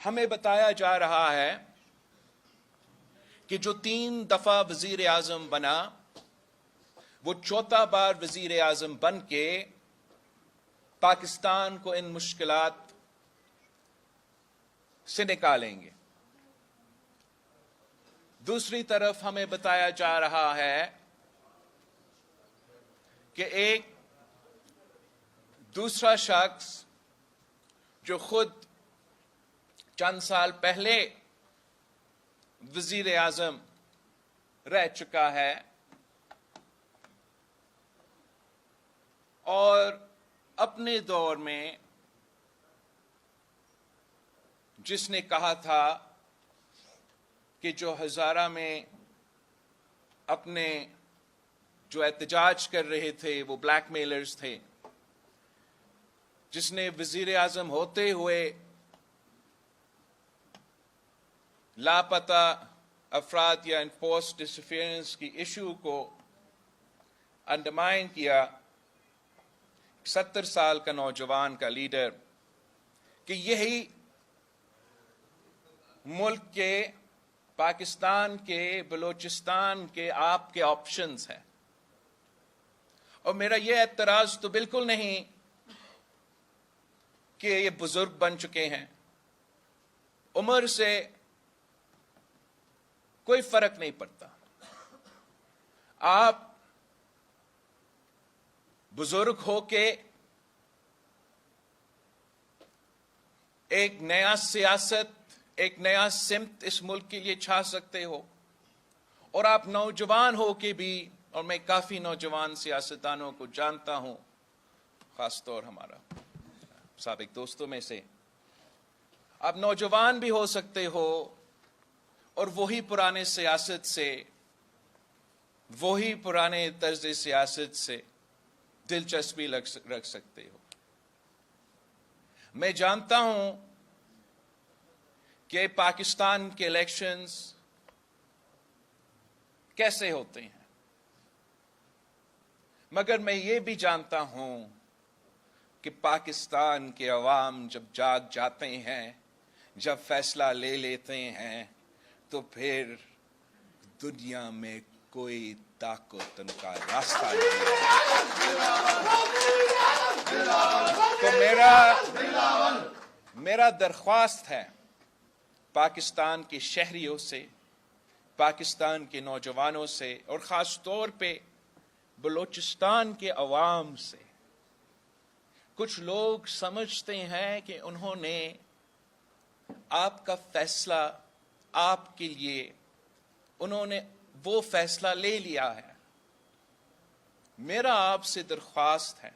ہمیں بتایا جا رہا ہے کہ جو 3 دفعہ وزیر اعظم بنا وہ 4تھا بار وزیر اعظم بن کے پاکستان کو ان مشکلات سے نکالیں گے۔ دوسری طرف ہمیں بتایا جا رہا ہے کہ ایک دوسرا شخص جو خود چند سال پہلے وزیر اعظم رہ چکا ہے اور اپنے دور میں جس نے کہا تھا کہ جو ہزارہ میں اپنے جو احتجاج کر رہے تھے وہ بلیک میلرز تھے، جس نے وزیر اعظم ہوتے ہوئے لاپتہ افراد یا انفورسڈ ڈسفیئرنس کی ایشو کو انڈرمائن کیا، 70 سال کا نوجوان کا لیڈر، کہ یہی ملک کے پاکستان کے بلوچستان کے آپ کے آپشنز ہیں۔ اور میرا یہ اعتراض تو بالکل نہیں کہ یہ بزرگ بن چکے ہیں، عمر سے کوئی فرق نہیں پڑتا۔ آپ بزرگ ہو کے ایک نیا سیاست، ایک نیا سمت اس ملک کے لیے چھا سکتے ہو، اور آپ نوجوان ہو کے بھی، اور میں کافی نوجوان سیاستدانوں کو جانتا ہوں، خاص طور ہمارا سابق دوستوں میں سے، آپ نوجوان بھی ہو سکتے ہو اور وہی پرانے سیاست سے، وہی پرانے طرز سیاست سے دلچسپی رکھ سکتے ہو۔ میں جانتا ہوں کہ پاکستان کے الیکشنز کیسے ہوتے ہیں، مگر میں یہ بھی جانتا ہوں کہ پاکستان کے عوام جب جاگ جاتے ہیں، جب فیصلہ لے لیتے ہیں، تو پھر دنیا میں کوئی طاقت ان کا راستہ نہیں ہے۔ تو میرا درخواست ہے پاکستان کے شہریوں سے، پاکستان کے نوجوانوں سے، اور خاص طور پہ بلوچستان کے عوام سے، کچھ لوگ سمجھتے ہیں کہ انہوں نے آپ کا فیصلہ، آپ کے لیے انہوں نے وہ فیصلہ لے لیا ہے۔ میرا آپ سے درخواست ہے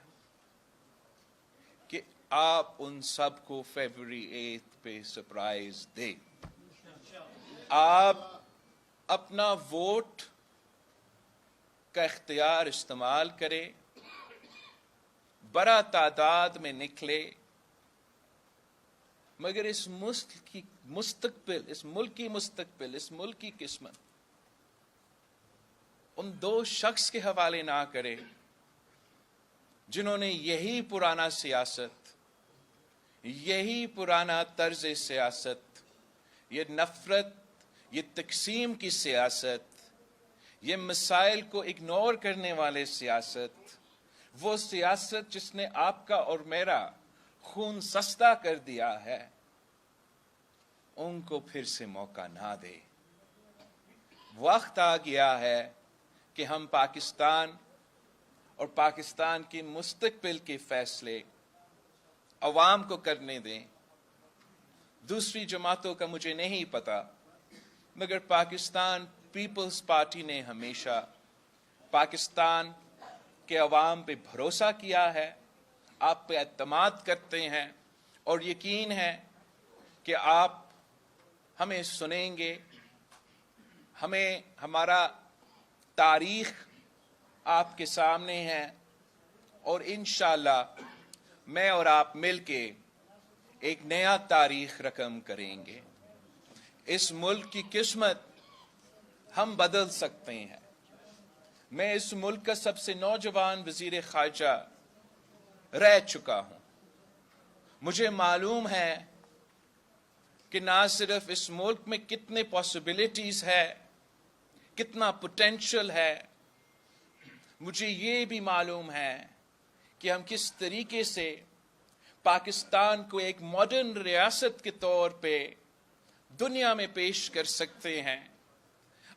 کہ آپ ان سب کو فیبروری 8 پہ سرپرائز دیں۔ آپ اپنا ووٹ کا اختیار استعمال کریں، بڑا تعداد میں نکلے، مگر اس ملک کی مستقبل، اس ملک کی قسمت ان 2 شخص کے حوالے نہ کرے جنہوں نے یہی پرانا سیاست، یہی پرانا طرز سیاست، یہ نفرت، یہ تقسیم کی سیاست، یہ مسائل کو اگنور کرنے والے سیاست، وہ سیاست جس نے آپ کا اور میرا خون سستا کر دیا ہے، ان کو پھر سے موقع نہ دے۔ وقت آ گیا ہے کہ ہم پاکستان اور پاکستان کے مستقبل کے فیصلے عوام کو کرنے دیں۔ دوسری جماعتوں کا مجھے نہیں پتا، مگر پاکستان پیپلز پارٹی نے ہمیشہ پاکستان کے عوام پہ بھروسہ کیا ہے، آپ پہ اعتماد کرتے ہیں، اور یقین ہے کہ آپ ہمیں سنیں گے۔ ہمیں ہمارا تاریخ آپ کے سامنے ہے، اور انشاءاللہ میں اور آپ مل کے ایک نیا تاریخ رقم کریں گے۔ اس ملک کی قسمت ہم بدل سکتے ہیں۔ میں اس ملک کا سب سے نوجوان وزیر خارجہ رہ چکا ہوں۔ مجھے معلوم ہے کہ نہ صرف اس ملک میں کتنے پاسبلٹیز ہے، کتنا پوٹینشل ہے، مجھے یہ بھی معلوم ہے کہ ہم کس طریقے سے پاکستان کو ایک ماڈرن ریاست کے طور پہ دنیا میں پیش کر سکتے ہیں،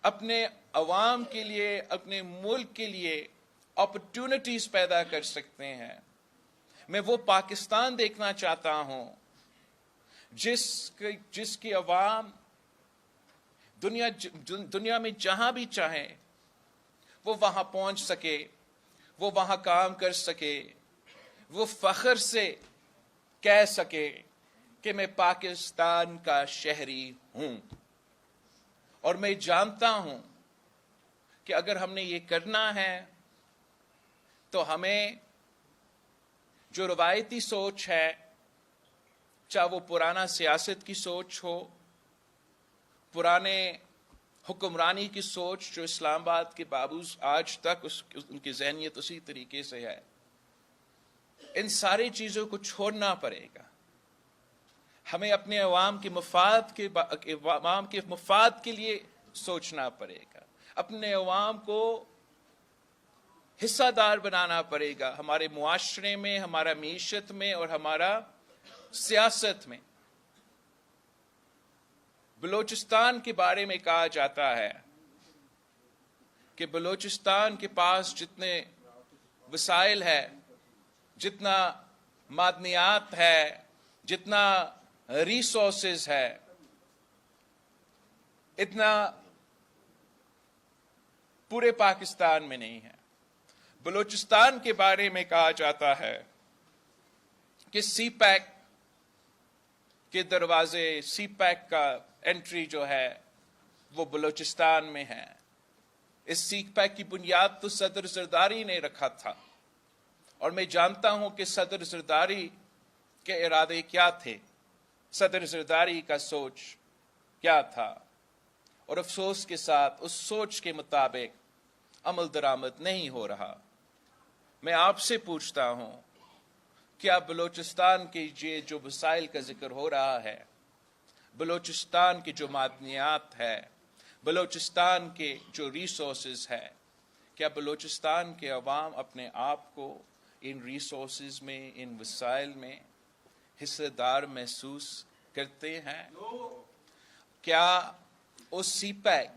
اپنے عوام کے لیے، اپنے ملک کے لیے اپرچونٹیز پیدا کر سکتے ہیں۔ میں وہ پاکستان دیکھنا چاہتا ہوں جس کی عوام دنیا میں جہاں بھی چاہے وہ وہاں پہنچ سکے، وہ وہاں کام کر سکے، وہ فخر سے کہہ سکے کہ میں پاکستان کا شہری ہوں۔ اور میں جانتا ہوں کہ اگر ہم نے یہ کرنا ہے تو ہمیں جو روایتی سوچ ہے، چاہے وہ پرانا سیاست کی سوچ ہو، پرانے حکمرانی کی سوچ جو اسلام آباد کے بابوز آج تک ان کی ذہنیت اسی طریقے سے ہے، ان ساری چیزوں کو چھوڑنا پڑے گا۔ ہمیں اپنے عوام کے مفاد کے لیے سوچنا پڑے گا، اپنے عوام کو حصہ دار بنانا پڑے گا، ہمارے معاشرے میں، ہمارا معیشت میں اور ہمارا سیاست میں۔ بلوچستان کے بارے میں کہا جاتا ہے کہ بلوچستان کے پاس جتنے وسائل ہے، جتنا معدنیات ہے، جتنا ریسورسز ہے، اتنا پورے پاکستان میں نہیں ہے۔ بلوچستان کے بارے میں کہا جاتا ہے کہ سی پیک کے دروازے، سی پیک کا انٹری جو ہے وہ بلوچستان میں ہے۔ اس سی پیک کی بنیاد تو صدر زرداری نے رکھا تھا، اور میں جانتا ہوں کہ صدر زرداری کے ارادے کیا تھے، صدر زرداری کا سوچ کیا تھا، اور افسوس کے ساتھ اس سوچ کے مطابق عمل درآمد نہیں ہو رہا۔ میں آپ سے پوچھتا ہوں، کیا بلوچستان کے یہ جو وسائل کا ذکر ہو رہا ہے، بلوچستان کی جو معدنیات ہے، بلوچستان کے جو ریسورسز ہے، کیا بلوچستان کے عوام اپنے آپ کو ان ریسورسز میں، ان وسائل میں حصہ دار محسوس کرتے ہیں؟ کیا اس سی پیک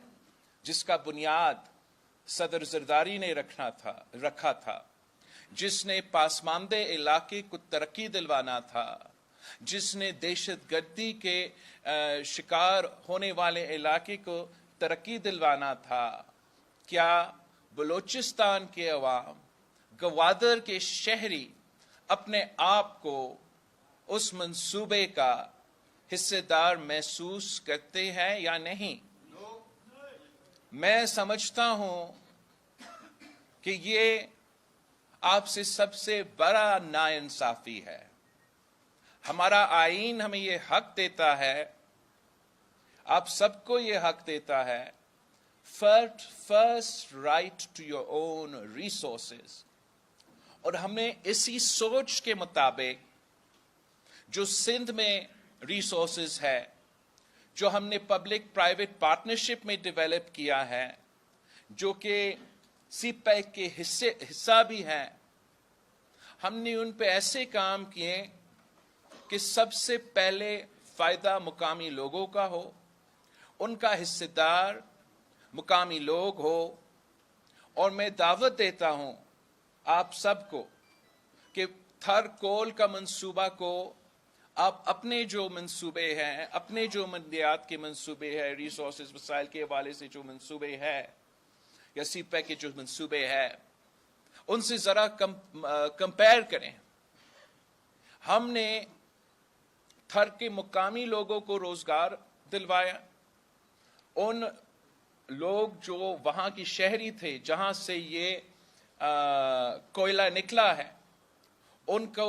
جس کا بنیاد صدر زرداری نے رکھا تھا، جس نے پسماندہ علاقے کو ترقی دلوانا تھا، جس نے دہشت گردی کے شکار ہونے والے علاقے کو ترقی دلوانا تھا، کیا بلوچستان کے عوام، گوادر کے شہری اپنے آپ کو اس منصوبے کا حصہ دار محسوس کرتے ہیں یا نہیں؟ میں سمجھتا ہوں کہ یہ آپ سے سب سے بڑا ناانصافی ہے۔ ہمارا آئین ہمیں یہ حق دیتا ہے، آپ سب کو یہ حق دیتا ہے، first right to your own resources, اور ہمیں اسی سوچ کے مطابق جو سندھ میں ریسورسز ہے، جو ہم نے پبلک پرائیویٹ پارٹنرشپ میں ڈیولپ کیا ہے، جو کہ سی پیک کے حصہ بھی ہیں، ہم نے ان پہ ایسے کام کیے کہ سب سے پہلے فائدہ مقامی لوگوں کا ہو، ان کا حصہ دار مقامی لوگ ہو۔ اور میں دعوت دیتا ہوں آپ سب کو کہ تھر کول کا منصوبہ کو آپ اپنے جو منصوبے ہیں، اپنے جو منڈیات کے منصوبے ہیں، ریسورسز وسائل کے حوالے سے جو منصوبے ہیں یا سی پیک کے جو منصوبے ہیں، ان سے ذرا کمپیئر کریں۔ ہم نے تھر کے مقامی لوگوں کو روزگار دلوایا، ان لوگ جو وہاں کی شہری تھے جہاں سے یہ کوئلہ نکلا ہے، ان کو